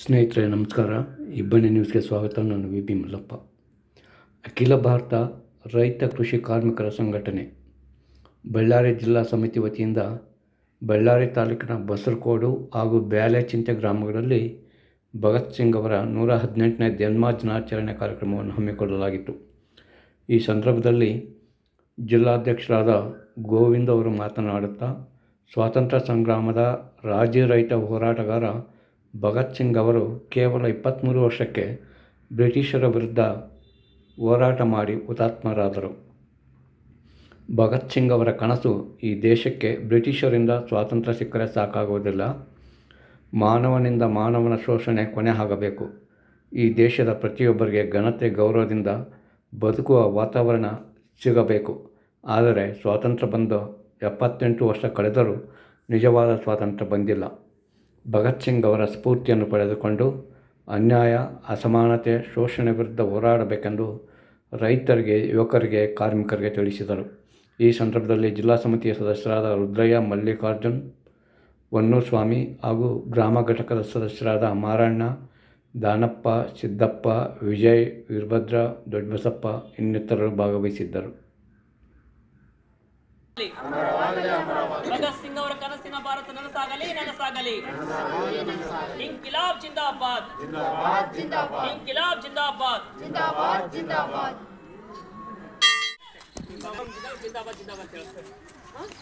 ಸ್ನೇಹಿತರೆ ನಮಸ್ಕಾರ. ಇಬ್ಬನಿ ನ್ಯೂಸ್ಗೆ ಸ್ವಾಗತ. ನಾನು ವಿ ಮಲ್ಲಪ್ಪ. ಅಖಿಲ ಭಾರತ ರೈತ ಕೃಷಿ ಕಾರ್ಮಿಕರ ಸಂಘಟನೆ ಬಳ್ಳಾರಿ ಜಿಲ್ಲಾ ಸಮಿತಿ ವತಿಯಿಂದ ಬಳ್ಳಾರಿ ತಾಲೂಕಿನ ಬಸರಕೋಡು ಹಾಗೂ ಬ್ಯಾಲೆಚಿಂತೆ ಗ್ರಾಮಗಳಲ್ಲಿ ಭಗತ್ ಸಿಂಗ್ ಅವರ 118ನೇ ಜನ್ಮದಿನಾಚರಣೆ ಕಾರ್ಯಕ್ರಮವನ್ನು ಹಮ್ಮಿಕೊಳ್ಳಲಾಗಿತ್ತು. ಈ ಸಂದರ್ಭದಲ್ಲಿ ಜಿಲ್ಲಾಧ್ಯಕ್ಷರಾದ ಗೋವಿಂದ್ ಅವರು ಮಾತನಾಡುತ್ತಾ, ಸ್ವಾತಂತ್ರ್ಯ ಸಂಗ್ರಾಮದ ರಾಜ್ಯ ರೈತ ಹೋರಾಟಗಾರ ಭಗತ್ ಸಿಂಗ್ ಅವರು ಕೇವಲ 23 ವರ್ಷಕ್ಕೆ ಬ್ರಿಟಿಷರ ವಿರುದ್ಧ ಹೋರಾಟ ಮಾಡಿ ಹುತಾತ್ಮರಾದರು. ಭಗತ್ ಸಿಂಗ್ ಅವರ ಕನಸು ಈ ದೇಶಕ್ಕೆ ಬ್ರಿಟಿಷರಿಂದ ಸ್ವಾತಂತ್ರ್ಯ ಸಿಕ್ಕರೆ ಸಾಕಾಗುವುದಿಲ್ಲ, ಮಾನವನಿಂದ ಮಾನವನ ಶೋಷಣೆ ಕೊನೆ ಆಗಬೇಕು, ಈ ದೇಶದ ಪ್ರತಿಯೊಬ್ಬರಿಗೆ ಘನತೆ ಗೌರವದಿಂದ ಬದುಕುವ ವಾತಾವರಣ ಸಿಗಬೇಕು. ಆದರೆ ಸ್ವಾತಂತ್ರ್ಯ ಬಂದು 78 ವರ್ಷ ಕಳೆದರೂ ನಿಜವಾದ ಸ್ವಾತಂತ್ರ್ಯ ಬಂದಿಲ್ಲ. ಭಗತ್ ಸಿಂಗ್ ಅವರ ಸ್ಫೂರ್ತಿಯನ್ನು ಪಡೆದುಕೊಂಡು ಅನ್ಯಾಯ, ಅಸಮಾನತೆ, ಶೋಷಣೆ ವಿರುದ್ಧ ಹೋರಾಡಬೇಕೆಂದು ರೈತರಿಗೆ, ಯುವಕರಿಗೆ, ಕಾರ್ಮಿಕರಿಗೆ ತಿಳಿಸಿದರು. ಈ ಸಂದರ್ಭದಲ್ಲಿ ಜಿಲ್ಲಾ ಸಮಿತಿಯ ಸದಸ್ಯರಾದ ರುದ್ರಯ್ಯ, ಮಲ್ಲಿಕಾರ್ಜುನ್, ಹೊನ್ನೂಸ್ವಾಮಿ ಹಾಗೂ ಗ್ರಾಮ ಘಟಕದ ಸದಸ್ಯರಾದ ಮಾರಣ್ಣ, ದಾನಪ್ಪ, ಸಿದ್ದಪ್ಪ, ವಿಜಯ್, ವೀರಭದ್ರ, ದೊಡ್ಡಬಸಪ್ಪ ಇನ್ನಿತರರು ಭಾಗವಹಿಸಿದ್ದರು. ಭಗತ್ ಸಿಂಗ್ ಅವರ ಕನಸಿನ ಭಾರತ ನನಸಾಗಲಿ, ನನಸಾಗಲಿ. ಇಂಕಿಲಾಬ್ ಜಿಂದಾಬಾದ್, ಇಂಕಿಲಾಬ್ ಜಿಂದಾಬಾದ್, ಜಿಂದಾಬಾದ್, ಜಿಂದಾಬಾದ್, ಜಿಂದಾಬಾದ್.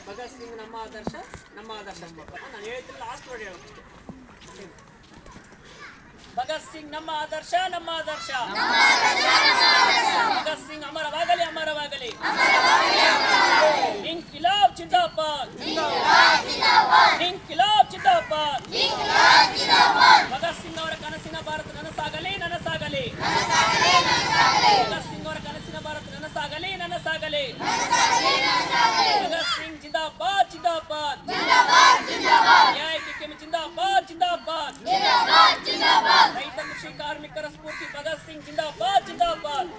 ಭಗತ್ ಸಿಂಗ್ ನಮ್ಮ ಆದರ್ಶ, ನಮ್ಮ ಆದರ್ಶ. ನಾನು ಹೇಳ್ತಿಲ್ಲ, ಲಾಸ್ಟ್ ವರ್ಡ್ ಹೇಳೋದು. ಭಗತ್ ಸಿಂಗ್ ನಮ್ಮ ಆದರ್ಶ, ನಮ್ಮ ಆದರ್ಶ. ಭಗತ್ ಸಿಂಗ್ ಅಮರವಾಗಲಿ, ಅಮರವಾಗಲಿ. ಇಂಕಿಲಾಬ್ ಜಿಂದಾಬಾದ್, ಇಂಕಿಲಾಬ್ ಜಿಂದಾಬಾದ್. ಭಗತ್ ಸಿಂಗ್ ಅವರ ಕನಸಿನ ಭಾರತ ನನಸಾಗಲಿ, ನನಸಾಗಲಿ. ಭಗತ್ ಸಿಂಗ್ ಅವರ ಕನಸಿನ ಭಾರತ ನನಸಾಗಲಿ, ನನಸಾಗಲಿ. ಭಗತ್ ಸಿಂಗ್ ಜಿಂದಾಬಾದ್, ಜಿಂದಾಬಾದ್. ನ್ಯಾಯ ಕಿಕ್ಕಿಮಿ ಜಿಂದಾಬಾದ್, ಜಿಂದಾಬಾದ್. ರೈತ ಕೃಷಿ ಕಾರ್ಮಿಕರ ಸ್ಫೂರ್ತಿ ಭಗತ್ ಸಿಂಗ್ ಜಿಂದಾಬಾದ್, ಜಿಂದಾಬಾದ್.